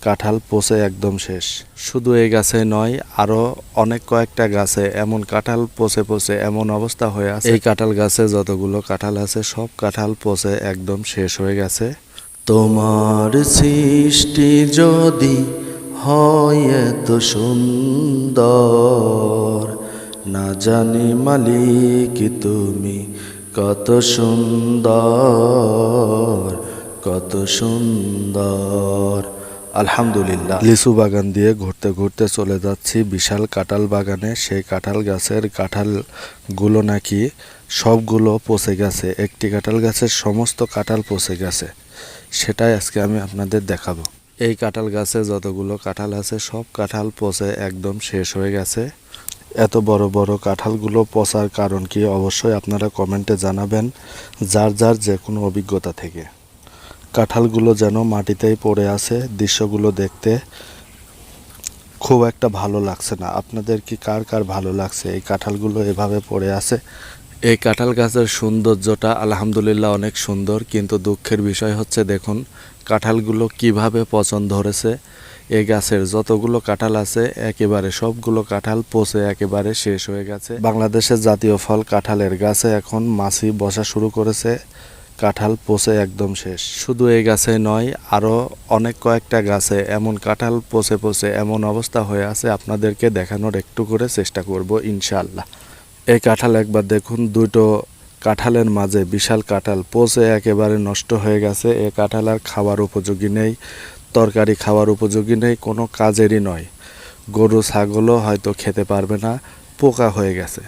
কাঁঠাল পচে একদম শেষ। শুধু এই গাছে নয়, আরও অনেক কয়েকটা গাছে এমন কাঁঠাল পচে পচে এমন অবস্থা হয়ে আছে। এই কাঁঠাল গাছে যতগুলো কাঁঠাল আছে সব কাঁঠাল পচে একদম শেষ হয়ে গেছে। তোমার সৃষ্টি যদি হয় এত সুন্দর, না জানি মালিক তুমি কত সুন্দর, কত সুন্দর। আলহামদুলিল্লাহ। লিচু বাগান দিয়ে ঘুরতে ঘুরতে চলে যাচ্ছি বিশাল কাঁঠাল বাগানে। সেই কাঁঠাল গাছের কাঁঠালগুলো নাকি সবগুলো পচে গেছে। একটি কাঁঠাল গাছের সমস্ত কাঁঠাল পচে গেছে, সেটাই আজকে আমি আপনাদের দেখাবো। এই কাঁঠাল গাছে যতগুলো কাঁঠাল আছে সব কাঁঠাল পচে একদম শেষ হয়ে গেছে। এত বড় বড় কাঁঠালগুলো পচার কারণ কি অবশ্যই আপনারা কমেন্টে জানাবেন, যার যার যে কোনো অভিজ্ঞতা থেকে। কাঁঠালগুলো যেন মাটিতেই পড়ে আছে। দৃশ্যগুলো দেখতে খুব একটা ভালো লাগছে না। আপনাদের কি কার কার ভালো লাগছে এই কাঁঠালগুলো এভাবে পড়ে আছে? এই কাঁঠাল গাছের সৌন্দর্যটা আলহামদুলিল্লাহ অনেক সুন্দর, কিন্তু দুঃখের বিষয় হচ্ছে দেখুন কাঁঠালগুলো কিভাবে পচন ধরেছে। এই গাছের যতগুলো কাঁঠাল আছে একেবারে সবগুলো কাঁঠাল পচে একেবারে শেষ হয়ে গেছে। বাংলাদেশের জাতীয় ফল কাঁঠালের গাছে এখন মাছি বসা শুরু করেছে। কাঁঠাল পচে একদম শেষ। শুধু এই গাছে নয়, আরও অনেক কয়েকটা গাছে এমন কাঁঠাল পচে পচে এমন অবস্থা হয়ে আছে, আপনাদেরকে দেখানোর একটু করে চেষ্টা করব ইনশাআল্লাহ। এই কাঁঠাল একবার দেখুন, দুটো কাঁঠালের মাঝে বিশাল কাঁঠাল পচে একেবারে নষ্ট হয়ে গেছে। এই কাঁঠাল আর খাওয়ার উপযোগী নেই, তরকারি খাওয়ার উপযোগী নেই, কোনো কাজেরই নয়। গরু ছাগলও হয়তো খেতে পারবে না, পোকা হয়ে গেছে।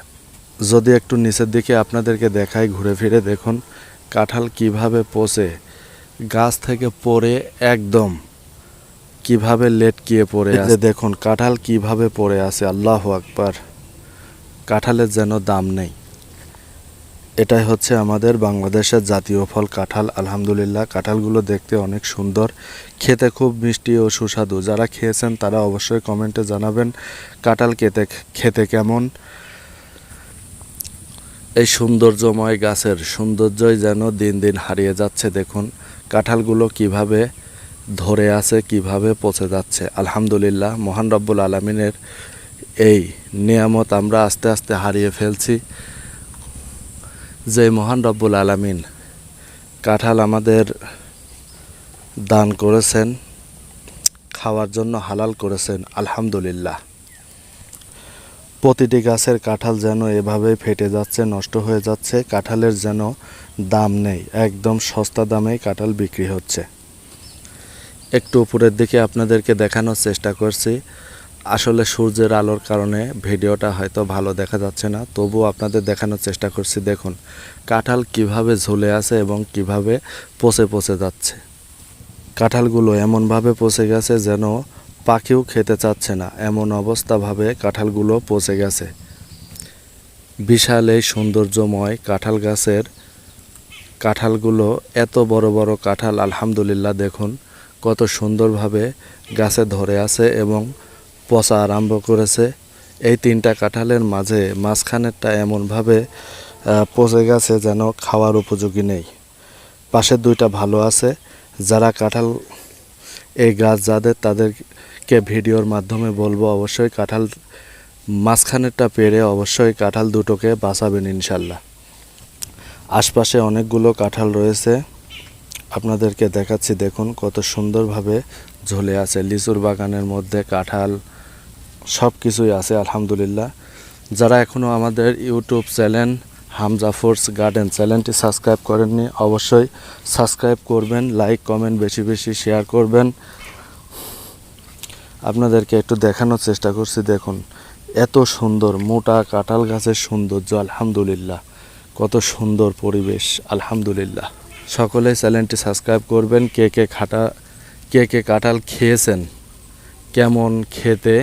যদি একটু নিচের দিকে আপনাদেরকে দেখাই ঘুরে ফিরে, দেখুন কাঁঠাল কিভাবে পচে গাছ থেকে পড়ে একদম কিভাবে লেটকিয়ে পড়ে আছে। দেখুন কাঁঠাল কিভাবে পড়ে আছে। আল্লাহু আকবার। কাঁঠালের যেন দাম নেই। এটাই হচ্ছে আমাদের বাংলাদেশের জাতীয় ফল কাঁঠাল। আলহামদুলিল্লাহ, কাঁঠালগুলো দেখতে অনেক সুন্দর, খেতে খুব মিষ্টি ও সুস্বাদু। যারা খেয়েছেন তারা অবশ্যই কমেন্টে জানাবেন কাঁঠাল খেতে কেমন। এই সৌন্দর্যময় গাছের সৌন্দর্যই যেন দিন দিন হারিয়ে যাচ্ছে। দেখুন কাঁঠালগুলো কিভাবে ধরে আছে, কিভাবে পচে যাচ্ছে। আলহামদুলিল্লাহ, মহান রব্বুল আলামিনের এই নিয়ামত আমরা আস্তে আস্তে হারিয়ে ফেলছি। যে মহান রব্বুল আলামিন কাঁঠাল আমাদের দান করেছেন, খাওয়ার জন্য হালাল করেছেন, আলহামদুলিল্লাহ। প্রতিটি গাছের কাঁঠাল যেন এভাবে ফেটে যাচ্ছে, নষ্ট হয়ে যাচ্ছে। কাঁঠালের যেন দাম নেই, একদম সস্তা দামেই কাঁঠাল বিক্রি হচ্ছে। একটু উপরের দিকে আপনাদেরকে দেখানোর চেষ্টা করছি। আসলে সূর্যের আলোর কারণে ভিডিওটা হয়তো ভালো দেখা যাচ্ছে না, তবুও আপনাদের দেখানোর চেষ্টা করছি। দেখুন কাঁঠাল কিভাবে ঝুলে আছে এবং কিভাবে পচে পচে যাচ্ছে। কাঁঠালগুলো এমনভাবে পচে গেছে যেন পাখিও খেতে চাচ্ছে না, এমন অবস্থাভাবে কাঁঠালগুলো পচে গেছে। বিশাল এই সৌন্দর্যময় কাঁঠাল গাছের কাঁঠালগুলো, এত বড় বড় কাঁঠাল, আলহামদুলিল্লাহ দেখুন কত সুন্দরভাবে গাছে ধরে আছে এবং পচা আরম্ভ করেছে। এই তিনটা কাঁঠালের মাঝে মাঝখানেরটা এমনভাবে পচে গেছে যেন খাওয়ার উপযোগী নেই। পাশের দুইটা ভালো আছে। যারা কাঁঠাল এই গাছ যাদের, তাদেরকে ভিডিওর মাধ্যমে বলবো অবশ্যই কাঁঠাল মাঝখানেরটা পেরে অবশ্যই কাঁঠাল দুটোকে বাঁচাবেন ইনশাল্লাহ। আশপাশে অনেকগুলো কাঁঠাল রয়েছে, আপনাদেরকে দেখাচ্ছি। দেখুন কত সুন্দরভাবে ঝুলে আছে। লিচুর বাগানের মধ্যে কাঁঠাল সব কিছুই আছে আলহামদুলিল্লাহ। যারা এখনও আমাদের YouTube channel Hamza foods garden চ্যানেলটি সাবস্ক্রাইব করেননি, অবশ্যই সাবস্ক্রাইব করবেন, লাইক কমেন্ট বেশি বেশি শেয়ার করবেন। আপনাদেরকে একটু দেখানোর চেষ্টা করছি। দেখুন এত সুন্দর মোটা কাঁঠাল গাছের সৌন্দর্য, আলহামদুলিল্লাহ কত সুন্দর পরিবেশ, আলহামদুলিল্লাহ। সকলেই চ্যানেলটি সাবস্ক্রাইব করবেন। কে কে কাঁঠাল খেয়েছেন, কেমন খেতে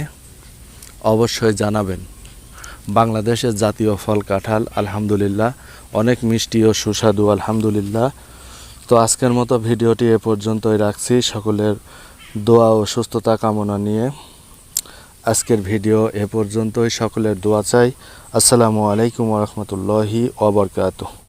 অবশ্যই জানাবেন। বাংলাদেশের জাতীয় ফল কাঁঠাল, আলহামদুলিল্লাহ অনেক মিষ্টি ও সুস্বাদু, আলহামদুলিল্লাহ। তো আজকের মতো ভিডিওটি এ পর্যন্তই রাখছি। সকলের দোয়া ও সুস্থতা কামনা নিয়ে আজকের ভিডিও এ পর্যন্তই। সকলের দোয়া চাই। আসসালামু আলাইকুম ওয়া রাহমাতুল্লাহি ওয়া বারাকাতুহু।